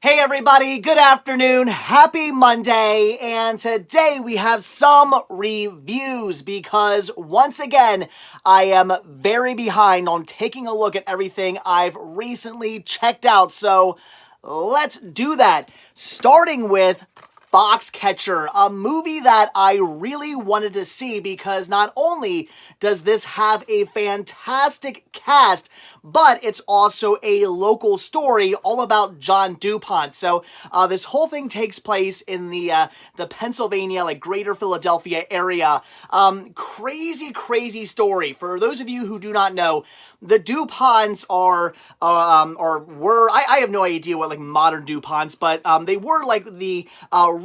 Hey everybody, good afternoon, happy Monday, and today we have some reviews because once again, I am very behind on taking a look at everything I've recently checked out, so let's do that. Starting with Foxcatcher, a movie that I really wanted to see because not only does this have a fantastic cast, but it's also a local story all about John DuPont. So this whole thing takes place in the Pennsylvania, like greater Philadelphia area. Crazy story. For those of you who do not know, the DuPonts I have no idea what like modern DuPonts, but they were like the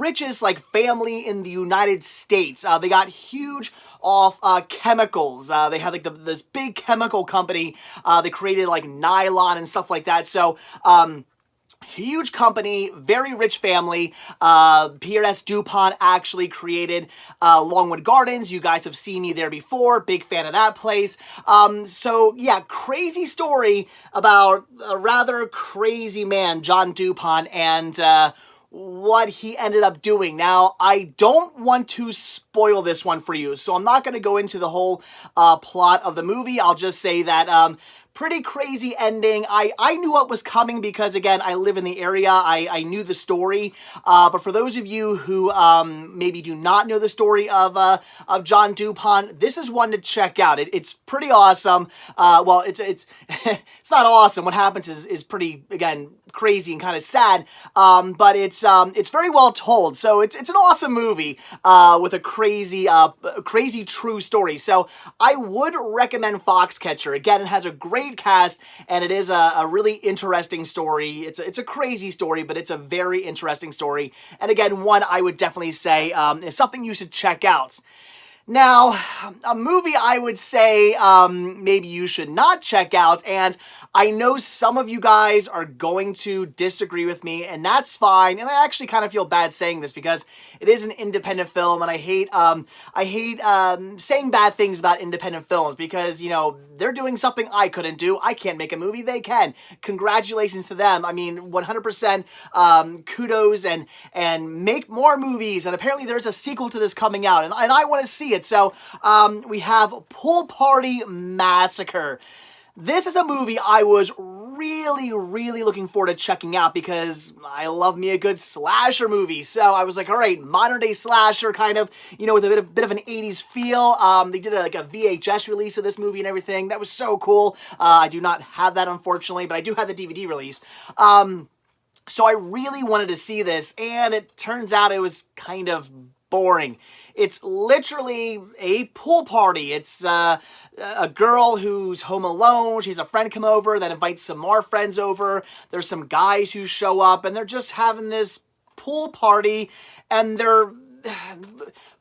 richest like family in the United States. They got huge off chemicals. They had like this big chemical company. They created like nylon and stuff like that. So huge company, very rich family. Pierre S. DuPont actually created Longwood Gardens. You guys have seen me there before. Big fan of that place. So yeah, crazy story about a rather crazy man, John DuPont, and what he ended up doing. Now, I don't want to spoil this one for you, so I'm not going to go into the whole plot of the movie. I'll just say that pretty crazy ending. I knew what was coming because, again, I live in the area. I knew the story. But for those of you who maybe do not know the story of John DuPont, this is one to check out. It's pretty awesome. Well, it's it's not awesome. What happens is pretty, again, crazy and kind of sad. But it's very well told. So it's an awesome movie with a crazy true story. So I would recommend Foxcatcher. Again, it has a great cast, and it is a really interesting story. It's a crazy story, but it's a very interesting story. And again, one I would definitely say is something you should check out. Now, a movie I would say maybe you should not check out, and I know some of you guys are going to disagree with me, and that's fine. And I actually kind of feel bad saying this because it is an independent film, and I hate saying bad things about independent films because, you know, they're doing something I couldn't do. I can't make a movie. They can. Congratulations to them. I mean, 100% kudos and make more movies. And apparently there's a sequel to this coming out, and I want to see it. So we have Party Massacre. This is a movie I was really looking forward to checking out because I love me a good slasher movie. So I was like, all right, modern day slasher kind of, you know, with a bit of an 80s feel. They did like a VHS release of this movie and everything. That was so cool. I do not have that, unfortunately, but I do have the DVD release. So I really wanted to see this, and it turns out it was kind of boring. It's literally a pool party. It's a girl who's home alone. She has a friend come over that invites some more friends over. There's some guys who show up, and they're just having this pool party, and they're...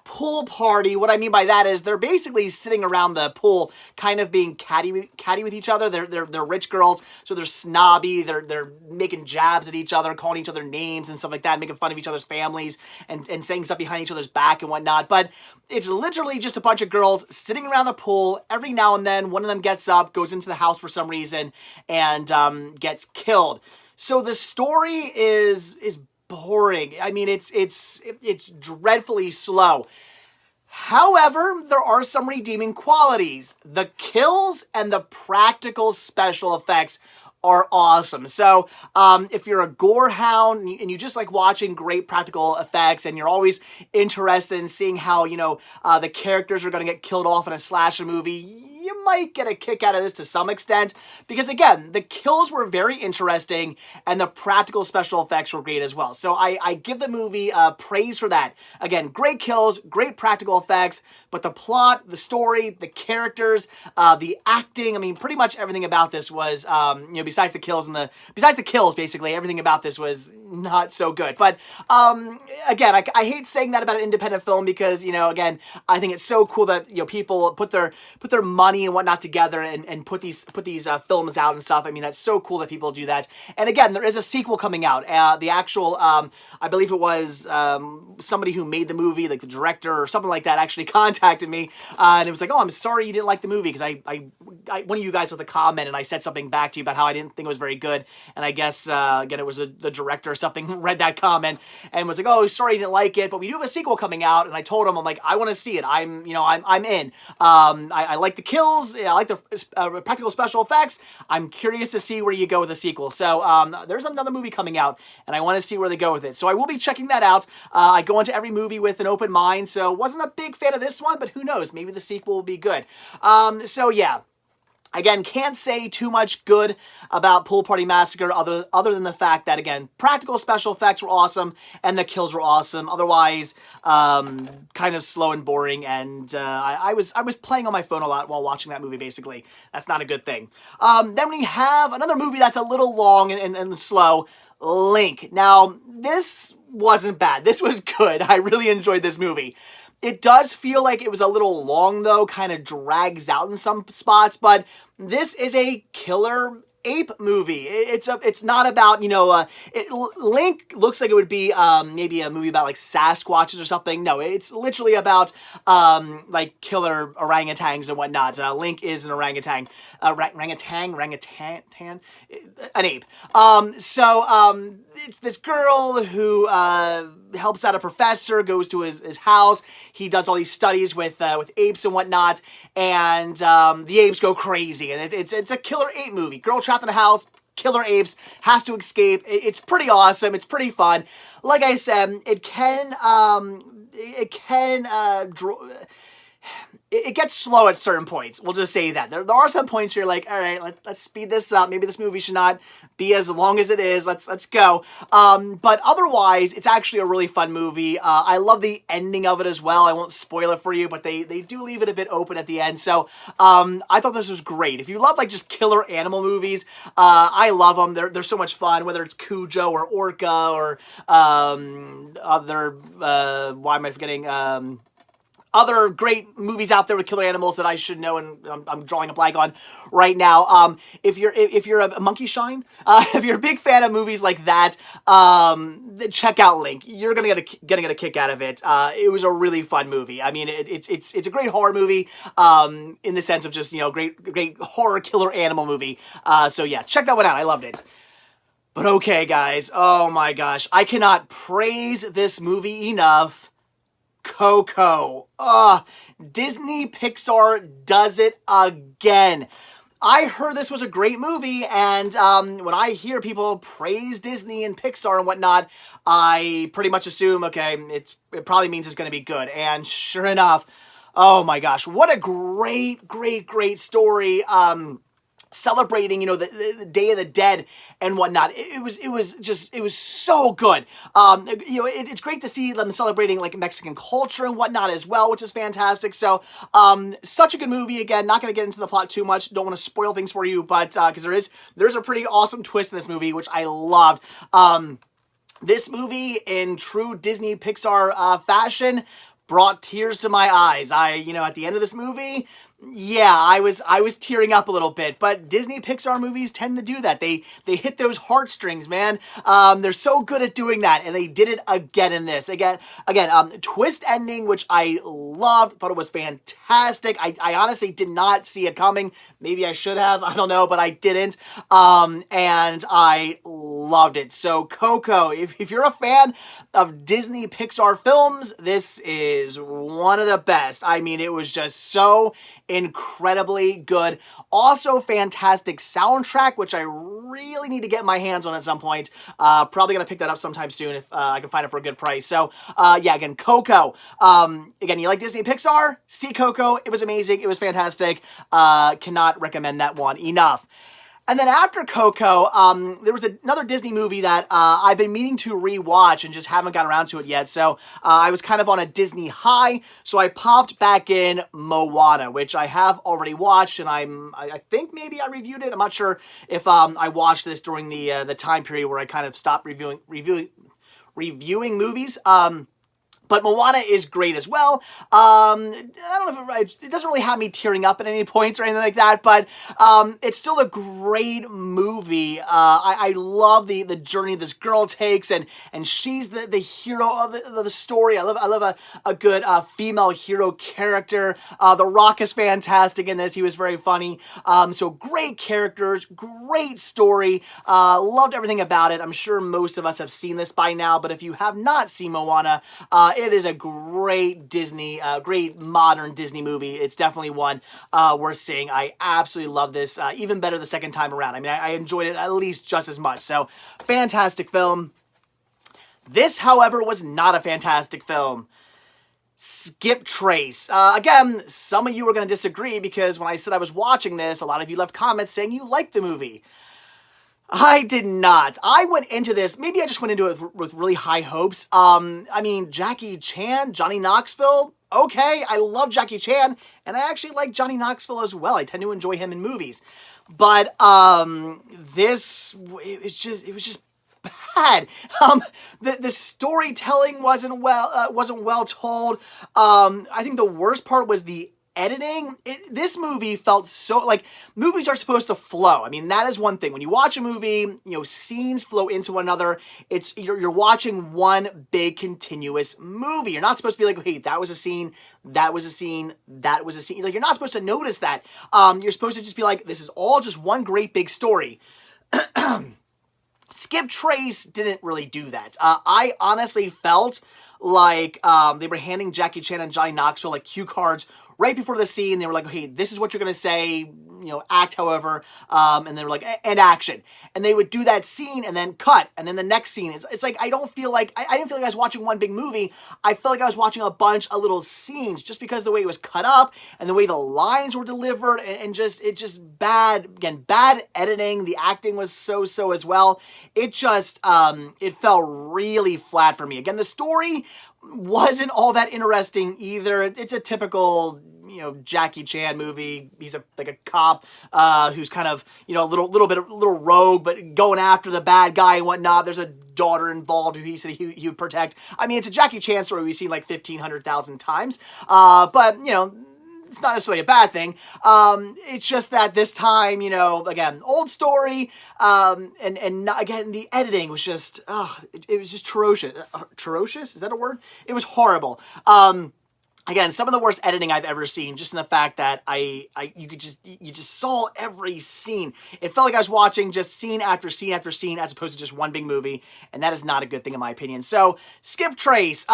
pool party, what I mean by that is they're basically sitting around the pool kind of being catty with each other. They're rich girls, so they're snobby, they're making jabs at each other, calling each other names and stuff like that, making fun of each other's families and saying stuff behind each other's back and whatnot. But it's literally just a bunch of girls sitting around the pool. Every now and then one of them gets up, goes into the house for some reason, and gets killed. So the story is boring. I mean, it's dreadfully slow. However, there are some redeeming qualities. The kills and the practical special effects are awesome. So if you're a gore hound and you just like watching great practical effects and you're always interested in seeing how, you know, the characters are going to get killed off in a slasher movie, you might get a kick out of this to some extent because, again, the kills were very interesting and the practical special effects were great as well. So I give the movie praise for that. Again, great kills, great practical effects, but the plot, the story, the characters, the acting, I mean, pretty much everything about this was, you know, besides the kills, basically, everything about this was not so good. But, again, I hate saying that about an independent film because, you know, again, I think it's so cool that, you know, people put their money and whatnot together and put these films out and stuff. I mean, that's so cool that people do that. And again, there is a sequel coming out. The actual, I believe it was somebody who made the movie, like the director or something like that, actually contacted me, and it was like, oh, I'm sorry you didn't like the movie because I one of you guys left a comment, and I said something back to you about how I didn't think it was very good, and I guess again it was the director or something read that comment and was like, "Oh, sorry, you didn't like it, but we do have a sequel coming out." And I told him, I'm like, I want to see it. I'm in. I like the kills. I like the practical special effects. I'm curious to see where you go with the sequel. So there's another movie coming out, and I want to see where they go with it. So I will be checking that out. I go into every movie with an open mind, so wasn't a big fan of this one, but who knows? Maybe the sequel will be good. So yeah. Again, can't say too much good about Pool Party Massacre other than the fact that, again, practical special effects were awesome and the kills were awesome. Otherwise, kind of slow and boring, and I was playing on my phone a lot while watching that movie, basically. That's not a good thing. Then we have another movie that's a little long and slow, Link. Now, this wasn't bad. This was good. I really enjoyed this movie. It does feel like it was a little long, though, kind of drags out in some spots, but this is a killer ape movie. It's not about, Link looks like it would be maybe a movie about like Sasquatches or something. No, it's literally about like killer orangutans and whatnot. Link is an orangutan. Orangutan? An ape. It's this girl who helps out a professor, goes to his house. He does all these studies with apes and whatnot, and the apes go crazy. And it's a killer ape movie. Girl trapped in a house, killer apes, has to escape. It's pretty awesome. It's pretty fun. Like I said, it gets slow at certain points. We'll just say that. There are some points where you're like, all right, let's speed this up. Maybe this movie should not be as long as it is. Let's go. But otherwise, it's actually a really fun movie. I love the ending of it as well. I won't spoil it for you, but they do leave it a bit open at the end. So I thought this was great. If you love like just killer animal movies, I love them. They're so much fun, whether it's Cujo or Orca or other, why am I forgetting? Other great movies out there with killer animals that I should know, and I'm drawing a blank on right now. If you're a monkey shine, if you're a big fan of movies like that, check out Link. You're gonna get a kick out of it. It was a really fun movie. I mean, it's a great horror movie in the sense of just great horror killer animal movie. So yeah, check that one out. I loved it. But okay, guys. Oh my gosh, I cannot praise this movie enough. Coco. Disney Pixar does it again. I heard this was a great movie, and when I hear people praise Disney and Pixar and whatnot, I pretty much assume, okay, it probably means it's going to be good. And sure enough, oh my gosh, what a great story. Celebrating, the Day of the Dead and whatnot. It was so good. It's great to see them celebrating like Mexican culture and whatnot as well, which is fantastic. So, such a good movie. Again, not going to get into the plot too much. Don't want to spoil things for you, but because there's a pretty awesome twist in this movie, which I loved. This movie, in true Disney Pixar fashion, brought tears to my eyes. At the end of this movie, yeah, I was tearing up a little bit, but Disney Pixar movies tend to do that. They hit those heartstrings, man. They're so good at doing that, and they did it again in this. Again, twist ending, which I loved, thought it was fantastic. I honestly did not see it coming. Maybe I should have, I don't know, but I didn't. And I loved it. So Coco, if you're a fan of Disney Pixar films, this is one of the best. I mean, it was just so incredibly good. Also, fantastic soundtrack, which I really need to get my hands on at some point. Probably gonna pick that up sometime soon if I can find it for a good price. So, yeah, again, Coco. Again, you like Disney Pixar? See Coco. It was amazing. It was fantastic. Cannot recommend that one enough. And then after Coco, there was another Disney movie that I've been meaning to rewatch and just haven't gotten around to it yet. So I was kind of on a Disney high, so I popped back in Moana, which I have already watched, and I think maybe I reviewed it. I'm not sure if I watched this during the time period where I kind of stopped reviewing movies. But Moana is great as well. I don't know if it doesn't really have me tearing up at any points or anything like that, but it's still a great movie. I love the journey this girl takes, and she's the hero of the story. I love a good female hero character. The Rock is fantastic in this. He was very funny. So great characters, great story. Loved everything about it. I'm sure most of us have seen this by now, but if you have not seen Moana, it is a great Disney, great modern Disney movie. It's definitely one worth seeing. I absolutely love this, even better the second time around. I mean, I enjoyed it at least just as much. So, fantastic film. This, however, was not a fantastic film. Skiptrace. Again, some of you are going to disagree because when I said I was watching this, a lot of you left comments saying you liked the movie. I did not. I went into this, maybe I just went into it with really high hopes. I mean, Jackie Chan, Johnny Knoxville, okay, I love Jackie Chan, and I actually like Johnny Knoxville as well. I tend to enjoy him in movies. But, it was just bad. The storytelling wasn't well told. I think the worst part was the editing. This movie felt so, like, movies are supposed to flow. I mean, that is one thing. When you watch a movie, scenes flow into one another. You're watching one big continuous movie. You're not supposed to be like, okay, that was a scene, that was a scene, that was a scene. Like, you're not supposed to notice that. You're supposed to just be like, this is all just one great big story. Skiptrace didn't really do that. I honestly felt like they were handing Jackie Chan and Johnny Knoxville like cue cards right before the scene. They were like, okay, this is what you're going to say, act however, and they were like, and action. And they would do that scene and then cut, and then the next scene. It's like, I didn't feel like I was watching one big movie. I felt like I was watching a bunch of little scenes just because the way it was cut up and the way the lines were delivered, and just bad, again, bad editing. The acting was so as well. It just, it fell really flat for me. Again, the story wasn't all that interesting either. It's a typical, Jackie Chan movie. He's like a cop who's kind of, a little rogue, but going after the bad guy and whatnot. There's a daughter involved who he said he would protect. I mean, it's a Jackie Chan story we've seen like 1,500,000 times. But, it's not necessarily a bad thing. It's just that this time, again, old story, and not, again, the editing was just, it was just atrocious. Atrocious? Is that a word? It was horrible. Again, some of the worst editing I've ever seen, just in the fact that you just saw every scene. It felt like I was watching just scene after scene after scene, as opposed to just one big movie, and that is not a good thing in my opinion. So, Skiptrace,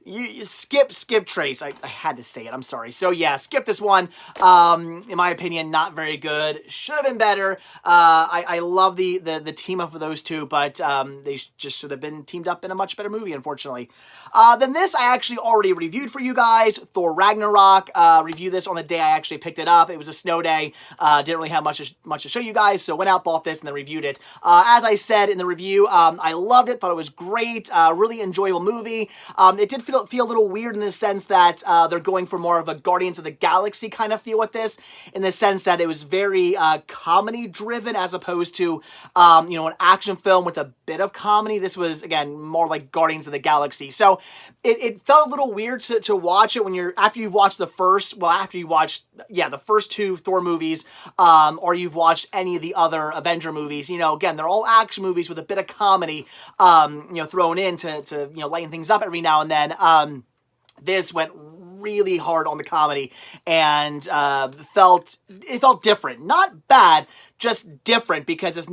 You Skiptrace. I had to say it. I'm sorry. So yeah, skip this one. In my opinion, not very good. Should have been better. I love the team up of those two, but they just should have been teamed up in a much better movie, unfortunately. Then this I actually already reviewed for you guys. Thor Ragnarok. Reviewed this on the day I actually picked it up. It was a snow day. Didn't really have much to show you guys, so went out, bought this, and then reviewed it. As I said in the review, I loved it. Thought it was great. Really enjoyable movie. It did feel a little weird in the sense that they're going for more of a Guardians of the Galaxy kind of feel with this, in the sense that it was very comedy driven as opposed to an action film with a bit of comedy. This was, again, more like Guardians of the Galaxy. So it felt a little weird to watch it when after you've watched the first two Thor movies, or you've watched any of the other Avenger movies. Again, they're all action movies with a bit of comedy thrown in to lighten things up every now and then. This went really hard on the comedy, and it felt different. Not bad, just different, because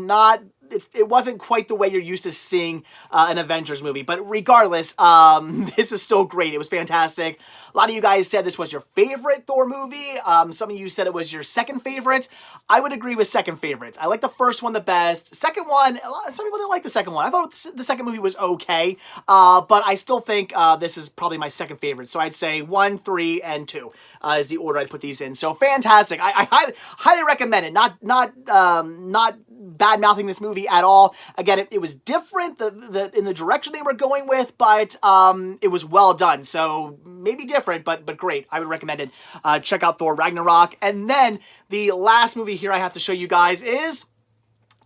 it wasn't quite the way you're used to seeing an Avengers movie. But regardless, this is still great. It was fantastic. A lot of you guys said this was your favorite Thor movie. Some of you said it was your second favorite. I would agree with second favorite. I like the first one the best. Second one, some people didn't like the second one. I thought the second movie was okay, but I still think this is probably my second favorite. So I'd say 1, 3, and 2 is the order I'd put these in. So fantastic. I highly recommend it. Not bad-mouthing this movie at all. Again, it was different in the direction they were going with, but it was well done. So maybe different, but great. I would recommend it. Check out Thor Ragnarok. And then the last movie here I have to show you guys is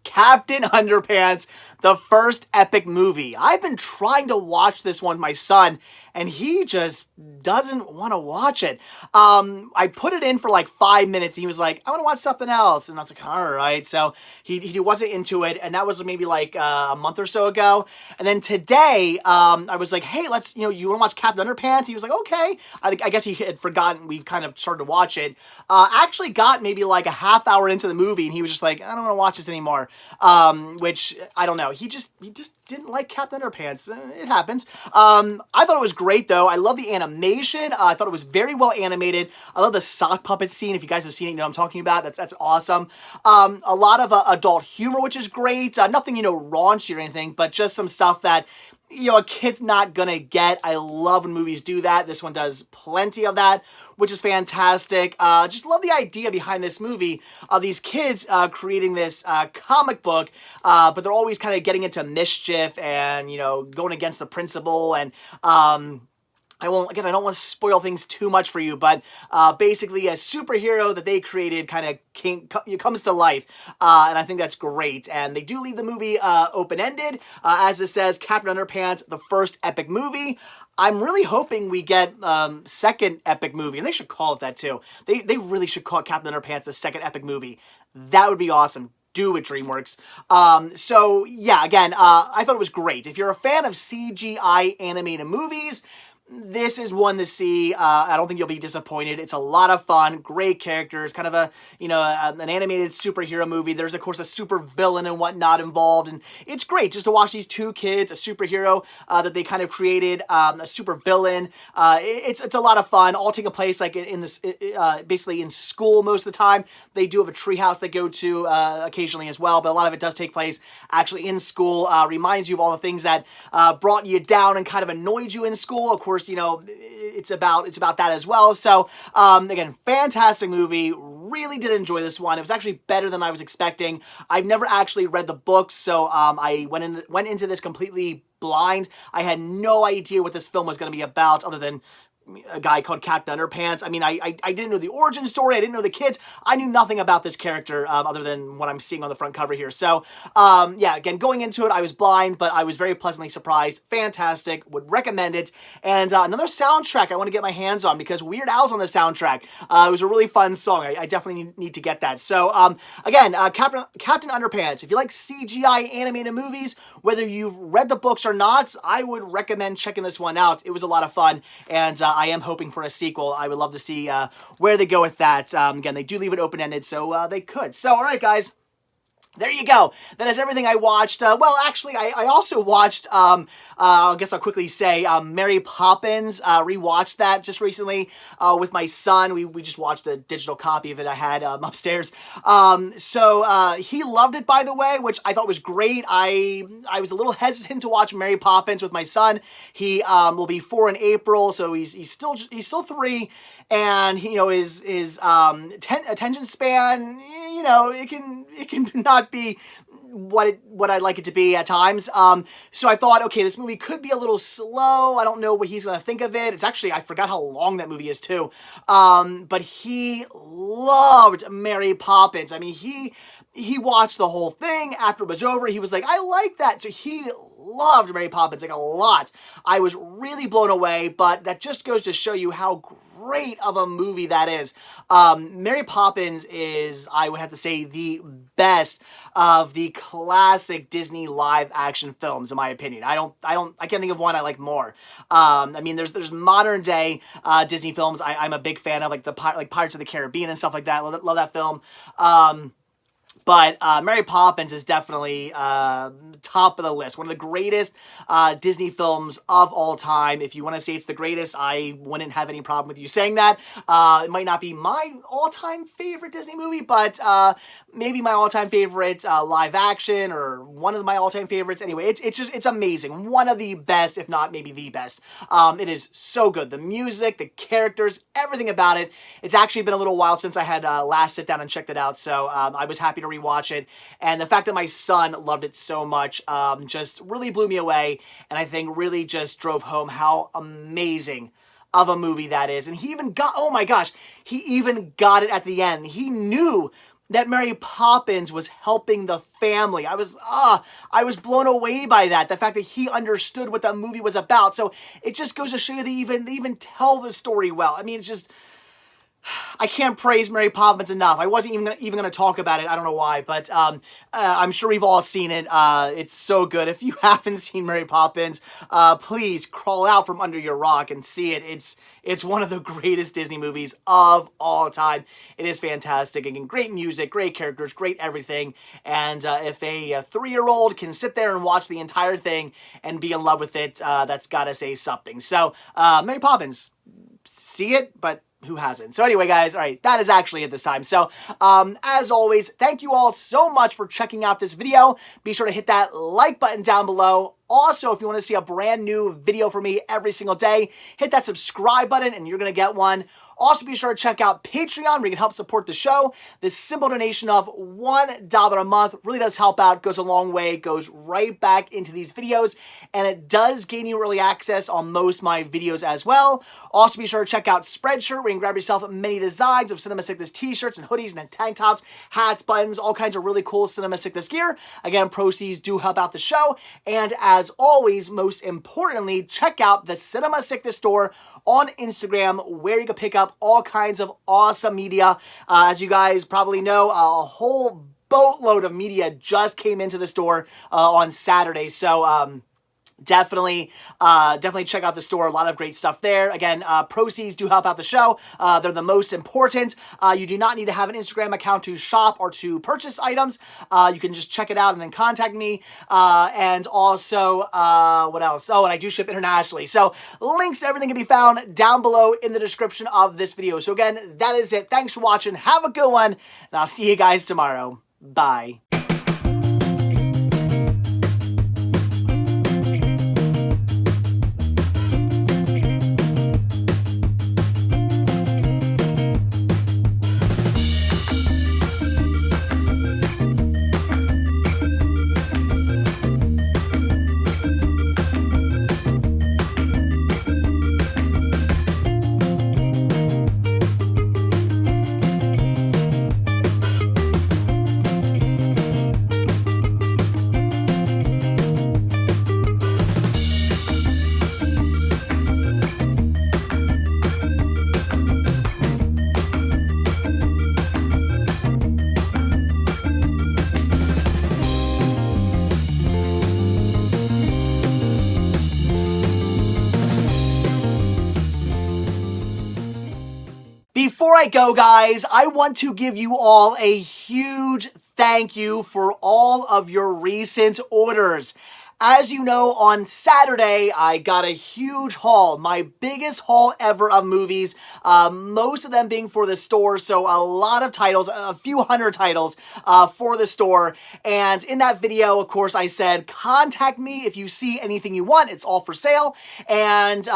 Captain Underpants. the first epic movie. I've been trying to watch this one with my son, and he just doesn't want to watch it. I put it in for like 5 minutes. And he was like, I want to watch something else. And I was like, all right. So he wasn't into it. And that was maybe like a month or so ago. And then today, I was like, hey, let's, you want to watch Captain Underpants? He was like, okay. I guess he had forgotten we kind of started to watch it. Actually got maybe like a half hour into the movie, and he was just like, I don't want to watch this anymore. Which, I don't know. He just didn't like Captain Underpants. It happens. I thought it was great, though. I love the animation. I thought it was very well animated. I love the sock puppet scene. If you guys have seen it, you know what I'm talking about. That's awesome. A lot of adult humor, which is great. Nothing, raunchy or anything, but just some stuff that a kid's not gonna get. I love when movies do that. This one does plenty of that, which is fantastic. Just love the idea behind this movie of these kids creating this comic book, but they're always kind of getting into mischief and, going against the principal. And I don't want to spoil things too much for you, but basically a superhero that they created kind of comes to life, and I think that's great. And they do leave the movie open-ended, as it says, Captain Underpants, the first epic movie. I'm really hoping we get second epic movie, and they should call it that too. They really should call it Captain Underpants the second epic movie. That would be awesome. Do it, DreamWorks. So yeah, again, I thought it was great. If you're a fan of CGI animated movies, this is one to see. I don't think you'll be disappointed. It's a lot of fun, great characters, kind of an animated superhero movie. There's, of course, a super villain and whatnot involved, and it's great just to watch these two kids, a superhero that they kind of created, a super villain. It's a lot of fun, all taking place like in this, basically in school most of the time. They do have a treehouse they go to occasionally as well, but a lot of it does take place actually in school. Reminds you of all the things that brought you down and kind of annoyed you in school. Of course, it's about that as well. So, again, fantastic movie. Really did enjoy this one. It was actually better than I was expecting. I've never actually read the books, so I went into this completely blind. I had no idea what this film was going to be about, other than a guy called Captain Underpants. I mean, I didn't know the origin story. I didn't know the kids. I knew nothing about this character other than what I'm seeing on the front cover here. So, yeah, again, going into it, I was blind, but I was very pleasantly surprised. Fantastic. Would recommend it. And another soundtrack I want to get my hands on, because Weird Al's on the soundtrack. It was a really fun song. I definitely need to get that. So, again, Captain Underpants. If you like CGI animated movies, whether you've read the books or not, I would recommend checking this one out. It was a lot of fun, and I am hoping for a sequel. I would love to see where they go with that. Again, they do leave it open-ended, so they could. So, all right, guys. There you go. That is everything I watched. Well, actually, I also watched, I guess I'll quickly say, Mary Poppins. Rewatched that just recently with my son. We just watched a digital copy of it I had upstairs. So he loved it, by the way, which I thought was great. I was a little hesitant to watch Mary Poppins with my son. He will be 4 in April, so he's still 3. And his attention span, it can not be what I'd like it to be at times. So I thought, okay, this movie could be a little slow. I don't know what he's gonna think of it. It's actually, I forgot how long that movie is too. But he loved Mary Poppins. I mean, he watched the whole thing. After it was over, he was like, I like that. So he loved Mary Poppins, like, a lot. I was really blown away, but that just goes to show you how great of a movie that is. Mary Poppins is, I would have to say, the best of the classic Disney live action films, in my opinion. I can't think of one I like more. I mean, there's modern day Disney films I'm a big fan of, like Pirates of the Caribbean and stuff like that. Love that film. But Mary Poppins is definitely top of the list. One of the greatest Disney films of all time. If you want to say it's the greatest, I wouldn't have any problem with you saying that. It might not be my all-time favorite Disney movie, but maybe my all-time favorite live action, or one of my all-time favorites. Anyway, it's amazing. One of the best, if not maybe the best. It is so good. The music, the characters, everything about it. It's actually been a little while since I had last sit down and checked it out, so I was happy to rewatch it, and the fact that my son loved it so much just really blew me away, and I think really just drove home how amazing of a movie that is. And he even got, oh my gosh, he even got it at the end. He knew that Mary Poppins was helping the family. I was blown away by that. The fact that he understood what that movie was about. So it just goes to show you they even tell the story well. I mean, it's just, I can't praise Mary Poppins enough. I wasn't even going to talk about it. I don't know why, but I'm sure we've all seen it. It's so good. If you haven't seen Mary Poppins, please crawl out from under your rock and see it. It's one of the greatest Disney movies of all time. It is fantastic. Again, great music, great characters, great everything. And if a 3-year-old can sit there and watch the entire thing and be in love with it, that's got to say something. So, Mary Poppins, see it, but who hasn't? So anyway, guys, all right, that is actually it this time. So, as always, thank you all so much for checking out this video. Be sure to hit that like button down below. Also, if you want to see a brand new video from me every single day, hit that subscribe button and you're going to get one. Also, be sure to check out Patreon where you can help support the show. This simple donation of $1 a month really does help out, goes a long way, goes right back into these videos, and it does gain you early access on most of my videos as well. Also, be sure to check out Spreadshirt where you can grab yourself many designs of Cinema Sickness t-shirts and hoodies and tank tops, hats, buttons, all kinds of really cool Cinema Sickness gear. Again, proceeds do help out the show. And as always, most importantly, check out the Cinema Sickness store on Instagram where you can pick up all kinds of awesome media. As you guys probably know, a whole boatload of media just came into the store on Saturday. So, definitely check out the store. A lot of great stuff there. Again, proceeds do help out the show. They're the most important. You do not need to have an Instagram account to shop or to purchase items. You can just check it out and then contact me. And also, what else? Oh, and I do ship internationally. So links to everything can be found down below in the description of this video. So again, that is it. Thanks for watching. Have a good one. And I'll see you guys tomorrow. Bye. Before I go, guys, I want to give you all a huge thank you for all of your recent orders. As you know, on Saturday, I got a huge haul, my biggest haul ever of movies, most of them being for the store, so a lot of titles, a few hundred titles for the store. And in that video, of course, I said, contact me if you see anything you want. It's all for sale. And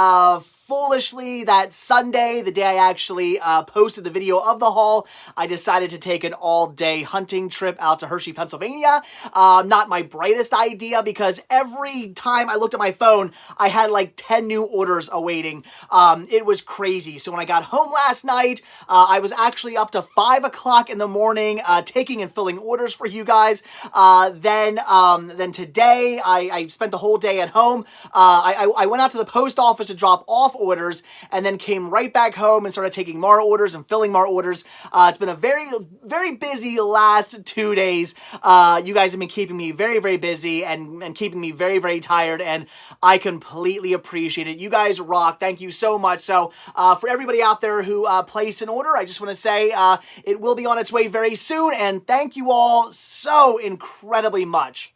foolishly, that Sunday, the day I actually posted the video of the haul, I decided to take an all-day hunting trip out to Hershey, Pennsylvania. Not my brightest idea because every time I looked at my phone, I had like 10 new orders awaiting. It was crazy. So when I got home last night, I was actually up to 5 o'clock in the morning taking and filling orders for you guys. Then today, I spent the whole day at home. I went out to the post office to drop off orders and then came right back home and started taking more orders and filling more orders. It's been a very, very busy last 2 days. You guys have been keeping me very, very busy and keeping me very, very tired, and I completely appreciate it. You guys rock. Thank you so much. So for everybody out there who placed an order, I just want to say it will be on its way very soon, and thank you all so incredibly much.